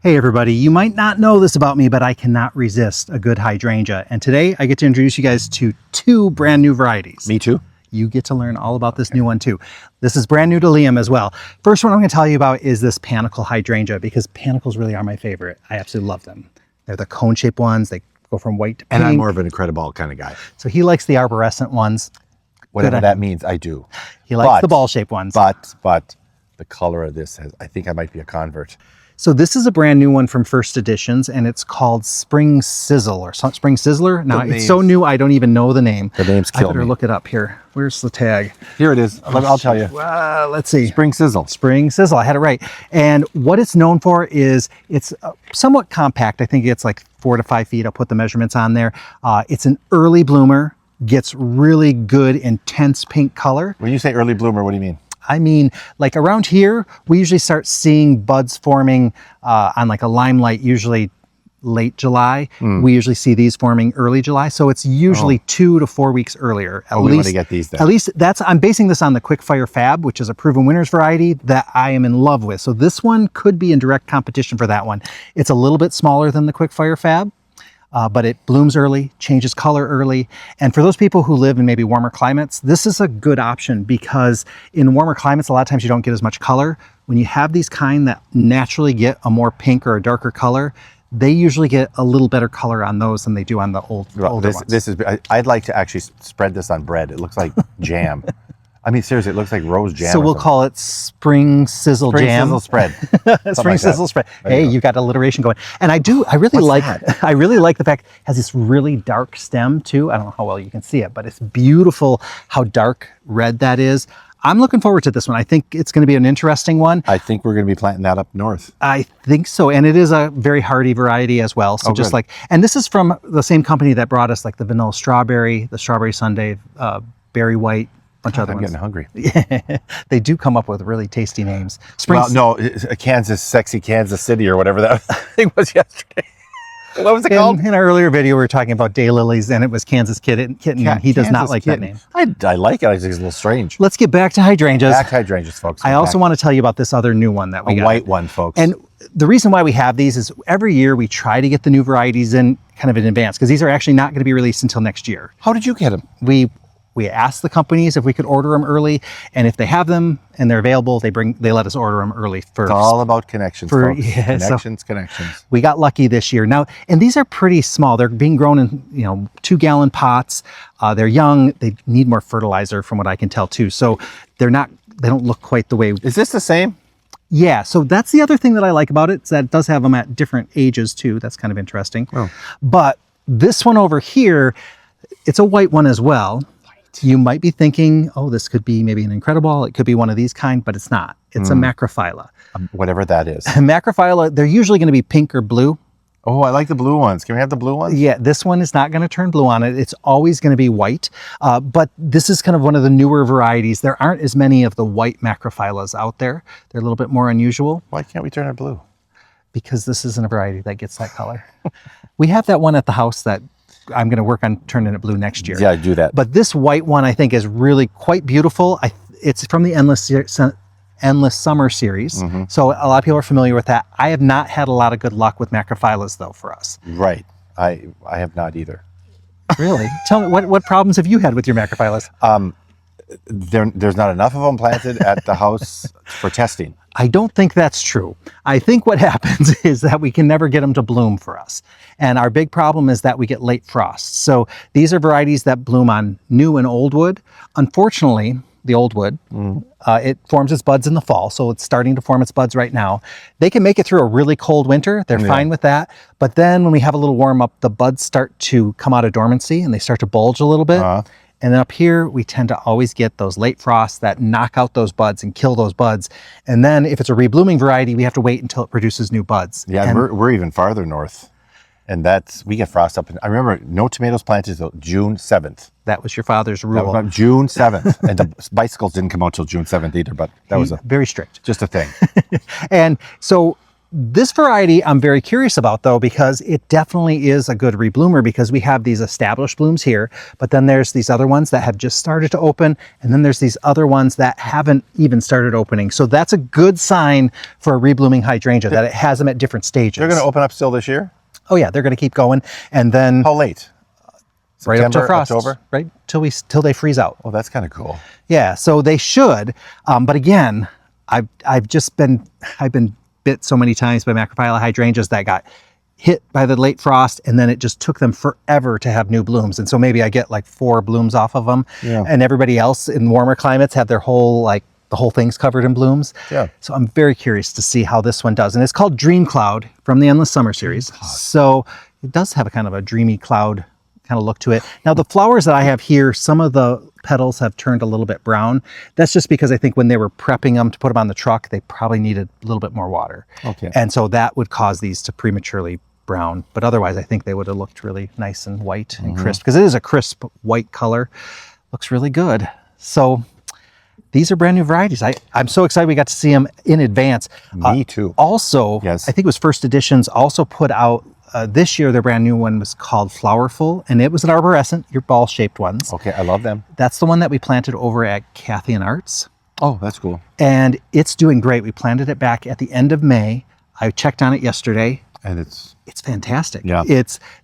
Hey everybody, you might not know this about me, but I cannot resist a good hydrangea. And today I get to introduce you guys to two brand new varieties. Me too. You get to learn all about this new one too. This is brand new to Liam as well. First one I'm going to tell you about is this panicle hydrangea, because panicles really are my favorite. I absolutely love them. They're the cone-shaped ones. They go from white to pink. And I'm more of an incredible kind of guy. So he likes the arborescent ones. Whatever that means, I do. He likes the ball-shaped ones. But the color of this, I think I might be a convert. So this is a brand new one from First Editions, and it's called Spring Sizzle or Spring Sizzler. Now it's so new I don't even know the name. The name's kill me. I better look it up here. Where's the tag? Here it is. I'll tell you. Let's see. Spring Sizzle. Spring Sizzle. I had it right. And what it's known for is it's somewhat compact. I think it's like 4 to 5 feet. I'll put the measurements on there. It's an early bloomer. Gets really good intense pink color. When you say early bloomer, what do you mean? I mean, like around here, we usually start seeing buds forming on like a limelight, usually late July. We usually see these forming early July. So it's usually 2 to 4 weeks earlier. At least, we want to get these then. At least I'm basing this on the Quickfire Fab, which is a proven winners variety that I am in love with. So this one could be in direct competition for that one. It's a little bit smaller than the Quickfire Fab. But it blooms early, changes color early. And for those people who live in maybe warmer climates, this is a good option because in warmer climates, a lot of times you don't get as much color. When you have these kind that naturally get a more pink or a darker color, they usually get a little better color on those than they do on the older ones. I'd like to actually spread this on bread. It looks like jam. I mean, seriously, it looks like rose jam. So we'll call it Spring Sizzle Jam. Sizzle spread. Spring Sizzle spread. Hey, you've got alliteration going. And I really like the fact it has this really dark stem too. I don't know how well you can see it, but it's beautiful how dark red that is. I'm looking forward to this one. I think it's going to be an interesting one. I think we're going to be planting that up north. I think so. And it is a very hardy variety as well. So and this is from the same company that brought us like the vanilla strawberry, the strawberry sundae, berry white, bunch of other ones. I'm getting hungry. Yeah, they do come up with really tasty names. Sexy Kansas City or whatever that thing was yesterday. What was it called? In our earlier video, we were talking about daylilies, and it was Kansas Kitten. He does not like that name. I like it. I think it's a little strange. Let's get back to hydrangeas. Back to hydrangeas, folks. I also want to tell you about this other new one that we got. A white one, folks. And the reason why we have these is every year we try to get the new varieties in kind of in advance, because these are actually not going to be released until next year. How did you get them? We asked the companies if we could order them early, and if they have them and they're available, they let us order them early first. It's all about connections, folks. Yeah, Connections. We got lucky this year. Now, and these are pretty small. They're being grown in 2-gallon pots. They're young. They need more fertilizer, from what I can tell too. So they don't look quite the way. Is this the same? Yeah. So that's the other thing that I like about it, is that it does have them at different ages too. That's kind of interesting. Oh. But this one over here, it's a white one as well. You might be thinking, oh, this could be maybe an incredible. It could be one of these kind, but it's not. It's a macrophylla. Whatever that is. Macrophylla, they're usually going to be pink or blue. Oh, I like the blue ones. Can we have the blue ones? Yeah, this one is not going to turn blue on it. It's always going to be white. But this is kind of one of the newer varieties. There aren't as many of the white macrophyllas out there. They're a little bit more unusual. Why can't we turn it blue? Because this isn't a variety that gets that color. We have that one at the house that I'm going to work on turning it blue next year. Yeah, do that. But this white one I think is really quite beautiful. It's from the Endless Summer series. So a lot of people are familiar with that. I have not had a lot of good luck with macrophyllas though for us. Right. I have not either. Really? Tell me, what problems have you had with your macrophyllas? There's not enough of them planted at the house for testing. I don't think that's true. I think what happens is that we can never get them to bloom for us. And our big problem is that we get late frosts. So these are varieties that bloom on new and old wood. Unfortunately, the old wood, it forms its buds in the fall. So it's starting to form its buds right now. They can make it through a really cold winter. They're fine with that. But then when we have a little warm up, the buds start to come out of dormancy and they start to bulge a little bit. And then up here, we tend to always get those late frosts that knock out those buds and kill those buds. And then if it's a reblooming variety, we have to wait until it produces new buds. Yeah, and we're even farther north. And we get frost up. I remember no tomatoes planted until June 7th. That was your father's rule. That was June 7th. And the bicycles didn't come out till June 7th either, but that was very strict. Just a thing. And so This variety I'm very curious about though, because it definitely is a good rebloomer, because we have these established blooms here, but then there's these other ones that have just started to open, and then there's these other ones that haven't even started opening. So that's a good sign for a reblooming hydrangea, that it has them at different stages. They're going to open up still this year? Oh yeah, they're going to keep going, and then How late? right up to September, frost, October? right till they freeze out. Oh, that's kind of cool. Yeah, so they should, but again, I've been bit so many times by macrophylla hydrangeas that got hit by the late frost, and then it just took them forever to have new blooms. And so maybe I get like 4 blooms off of them, and everybody else in warmer climates have their whole the whole thing's covered in blooms. Yeah. So I'm very curious to see how this one does. And it's called DreamCloud from the Endless Summer series. So it does have a kind of a dreamy cloud kind of look to it. Now the flowers that I have here, some of the petals have turned a little bit brown. That's just because I think when they were prepping them to put them on the truck, they probably needed a little bit more water. Okay. And so that would cause these to prematurely brown. But otherwise, I think they would have looked really nice and white and crisp, because it is a crisp white color. Looks really good. So these are brand new varieties. I'm so excited we got to see them in advance. Me too. Also, Yes. I think it was First Editions also put out this year, their brand new one was called Flowerful, and it was an arborescent, your ball-shaped ones. Okay, I love them. That's the one that we planted over at Kathy and Arts, Oh, that's cool. and it's doing great. We planted it back at the end of May. I checked on it yesterday. And it's Fantastic. Yeah.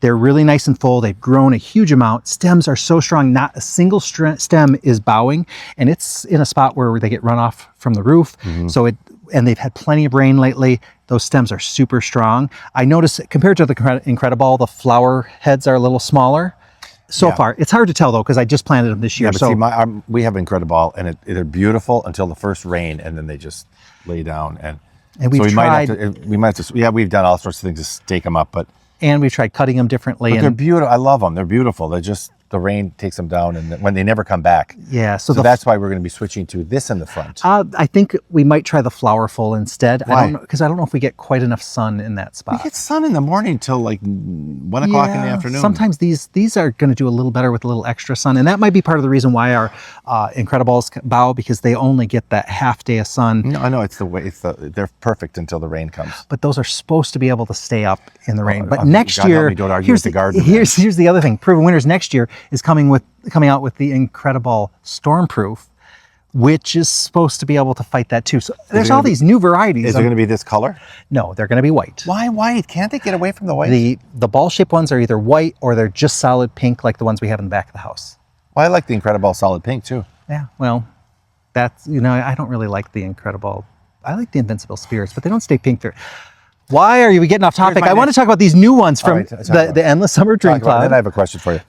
They're really nice and full. They've grown a huge amount. Stems are so strong. Not a single stem is bowing, and it's in a spot where they get runoff from the roof. And they've had plenty of rain lately. Those stems are super strong. I noticed compared to the Incredible, the flower heads are a little smaller. So far, it's hard to tell though, because I just planted them this year. yeah, but see, we have Incredible, and they're beautiful until the first rain, and then they just lay down. And we've so tried. we might have to. Yeah, we've done all sorts of things to stake them up, but We've tried cutting them differently. they're beautiful. I love them. They're beautiful. They're just the rain takes them down, and when they never come back. Yeah, So that's why we're going to be switching to this in the front. I think we might try the Flowerful instead. Why? Because I don't know if we get quite enough sun in that spot. We get sun in the morning till like 1 o'clock in the afternoon. Sometimes these are going to do a little better with a little extra sun, and that might be part of the reason why our Incredibles bow, because they only get that half day of sun. No, I know it's the way. They're perfect until the rain comes. But those are supposed to be able to stay up in the rain. But God next help year, me, don't argue with the garden. here's the other thing. Proven Winners next year is coming out with the Incredible Stormproof, which is supposed to be able to fight that too. So there's all these new varieties. Is it going to be this color? No, they're going to be white. Why white? Can't they get away from the white? The ball-shaped ones are either white or they're just solid pink, like the ones we have in the back of the house. Well, I like the Incredible solid pink too. Yeah, well, that's, I don't really like the Incredible. I like the Invincible Spirits, but they don't stay pink. Why are you getting off topic? I want to talk about these new ones from the Endless Summer DreamCloud. Then I have a question for you.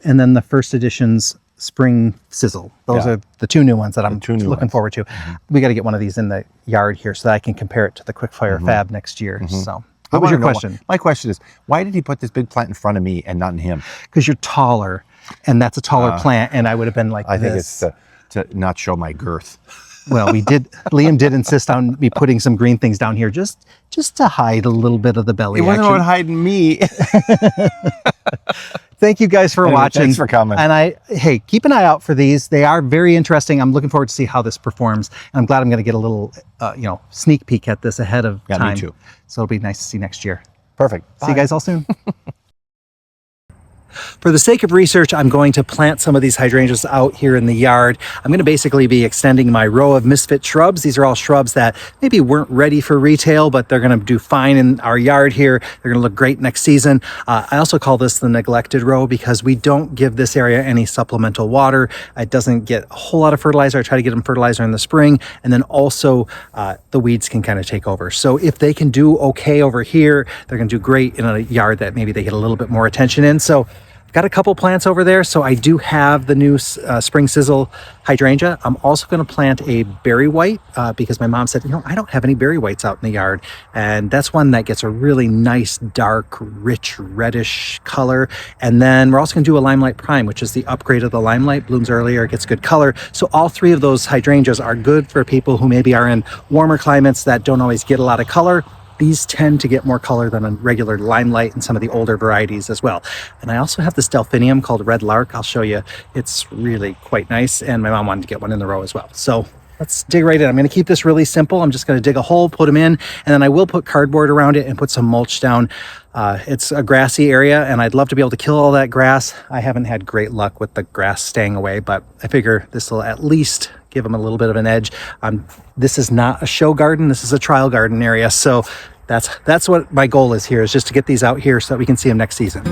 And then the First Edition's Spring Sizzle. Those are the 2 new ones that I'm looking forward to. We got to get one of these in the yard here so that I can compare it to the Quickfire Fab next year. So, what was your question? My question is, why did he put this big plant in front of me and not in him? Because you're taller, and that's a taller plant, and I would have been like I think this. it's to not show my girth. Well, Liam did insist on me putting some green things down here just to hide a little bit of the belly It wasn't action. about hiding me. Thank you guys for watching. Thanks for coming. And hey, keep an eye out for these. They are very interesting. I'm looking forward to see how this performs. And I'm glad I'm going to get a little, sneak peek at this ahead of time. Me too. So it'll be nice to see next year. Perfect. See you guys all soon. For the sake of research, I'm going to plant some of these hydrangeas out here in the yard. I'm going to basically be extending my row of misfit shrubs. These are all shrubs that maybe weren't ready for retail, but they're going to do fine in our yard here. They're going to look great next season. I also call this the neglected row because we don't give this area any supplemental water. It doesn't get a whole lot of fertilizer. I try to get them fertilizer in the spring, and then also the weeds can kind of take over. So if they can do okay over here, they're going to do great in a yard that maybe they get a little bit more attention in. So got a couple plants over there, so I do have the new Spring Sizzle hydrangea. I'm also going to plant a berry white because my mom said, I don't have any berry whites out in the yard, and that's one that gets a really nice, dark, rich, reddish color. And then we're also going to do a Limelight Prime, which is the upgrade of the Limelight. Blooms earlier, gets good color. So all 3 of those hydrangeas are good for people who maybe are in warmer climates that don't always get a lot of color. These tend to get more color than a regular Limelight and some of the older varieties as well. And I also have this delphinium called Red Lark. I'll show you. It's really quite nice. And my mom wanted to get one in the row as well. So let's dig right in. I'm going to keep this really simple. I'm just going to dig a hole, put them in, and then I will put cardboard around it and put some mulch down. It's a grassy area, and I'd love to be able to kill all that grass. I haven't had great luck with the grass staying away, but I figure this will at least give them a little bit of an edge. This is not a show garden. This is a trial garden area. So that's what my goal is here, is just to get these out here so that we can see them next season.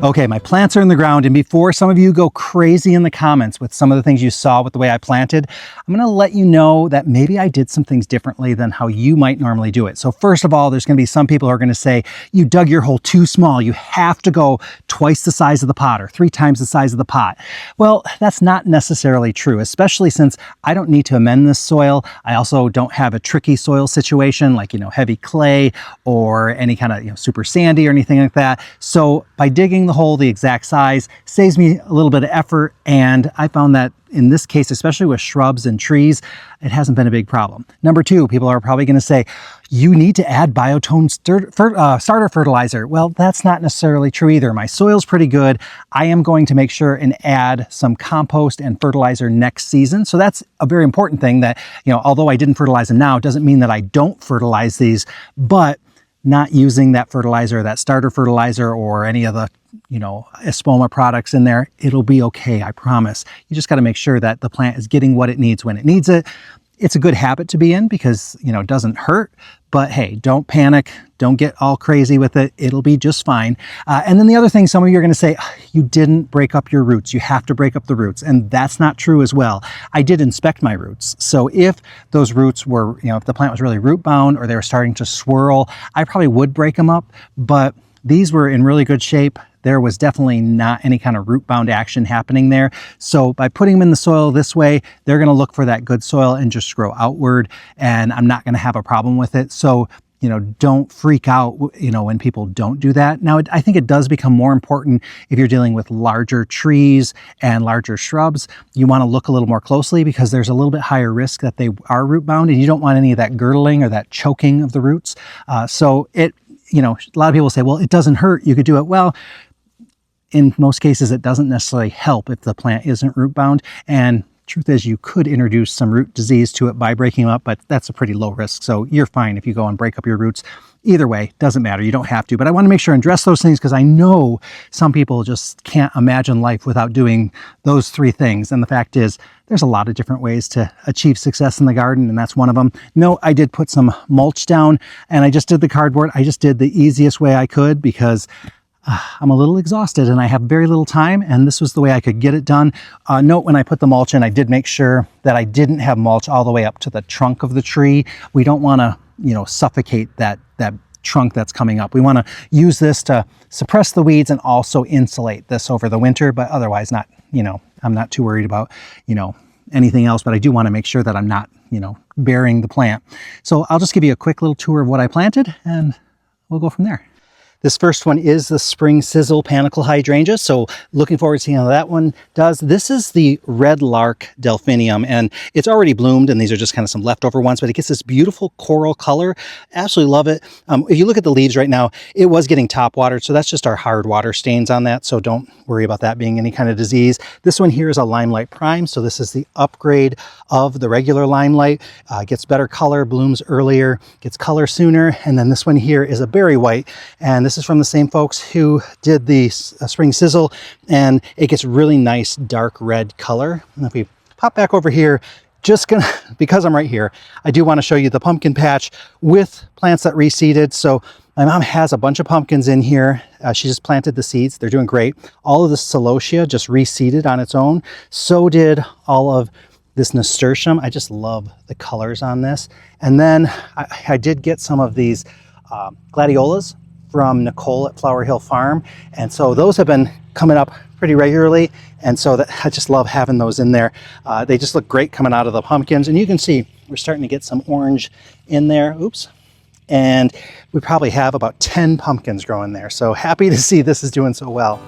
Okay, my plants are in the ground, and before some of you go crazy in the comments with some of the things you saw with the way I planted, I'm gonna let you know that maybe I did some things differently than how you might normally do it. So first of all, there's gonna be some people who are gonna say, you dug your hole too small. You have to go twice the size of the pot or 3 times the size of the pot. Well, that's not necessarily true, especially since I don't need to amend this soil. I also don't have a tricky soil situation like, heavy clay or any kind of, super sandy or anything like that. So by digging the hole the exact size saves me a little bit of effort, and I found that in this case, especially with shrubs and trees, it hasn't been a big problem. Number 2, people are probably going to say, you need to add biotone starter fertilizer. Well, that's not necessarily true either. My soil's pretty good. I am going to make sure and add some compost and fertilizer next season. So that's a very important thing that, although I didn't fertilize them now, it doesn't mean that I don't fertilize these, but not using that fertilizer, that starter fertilizer, or any of the, Espoma products in there, it'll be okay, I promise. You just got to make sure that the plant is getting what it needs when it needs it. It's a good habit to be in because, it doesn't hurt, but hey, don't panic. Don't get all crazy with it. It'll be just fine. And then the other thing, some of you are going to say, you didn't break up your roots. You have to break up the roots. And that's not true as well. I did inspect my roots. So if those roots were, if the plant was really root bound or they were starting to swirl, I probably would break them up, but these were in really good shape. There was definitely not any kind of root bound action happening there. So by putting them in the soil this way, they're going to look for that good soil and just grow outward, and I'm not going to have a problem with it. So, don't freak out, when people don't do that. Now, I think it does become more important if you're dealing with larger trees and larger shrubs. You want to look a little more closely because there's a little bit higher risk that they are root bound, and you don't want any of that girdling or that choking of the roots. A lot of people say, well, it doesn't hurt. You could do it. Well, in most cases, it doesn't necessarily help if the plant isn't root bound. And truth is, you could introduce some root disease to it by breaking them up, but that's a pretty low risk. So you're fine if you go and break up your roots. Either way, doesn't matter. You don't have to. But I want to make sure and address those things because I know some people just can't imagine life without doing those 3 things. And the fact is, there's a lot of different ways to achieve success in the garden, and that's one of them. No, I did put some mulch down, and I just did the cardboard. I just did the easiest way I could because I'm a little exhausted and I have very little time, and this was the way I could get it done. Note, when I put the mulch in, I did make sure that I didn't have mulch all the way up to the trunk of the tree. We don't want to, suffocate that trunk that's coming up. We want to use this to suppress the weeds and also insulate this over the winter, but otherwise not, I'm not too worried about, anything else, but I do want to make sure that I'm not, burying the plant. So I'll just give you a quick little tour of what I planted and we'll go from there. This first one is the Spring Sizzle panicle hydrangea, so looking forward to seeing how that one does. This is the red lark delphinium, and it's already bloomed, and these are just kind of some leftover ones, but it gets this beautiful coral color. Absolutely love it. If you look at the leaves right now, it was getting top watered, so that's just our hard water stains on that, so don't worry about that being any kind of disease. This one here is a limelight prime, so this is the upgrade of the regular limelight. Gets better color, blooms earlier, gets color sooner, and then this one here is a berry white, and this is from the same folks who did the Spring Sizzle, and it gets really nice dark red color. And if we pop back over here, because I'm right here, I do want to show you the pumpkin patch with plants that reseeded. So my mom has a bunch of pumpkins in here. She just planted the seeds. They're doing great. All of this celosia just reseeded on its own. So did all of this nasturtium. I just love the colors on this. And then I did get some of these gladiolas from Nicole at Flower Hill Farm. And so those have been coming up pretty regularly. And so I just love having those in there. They just look great coming out of the pumpkins. And you can see we're starting to get some orange in there. Oops. And we probably have about 10 pumpkins growing there. So happy to see this is doing so well.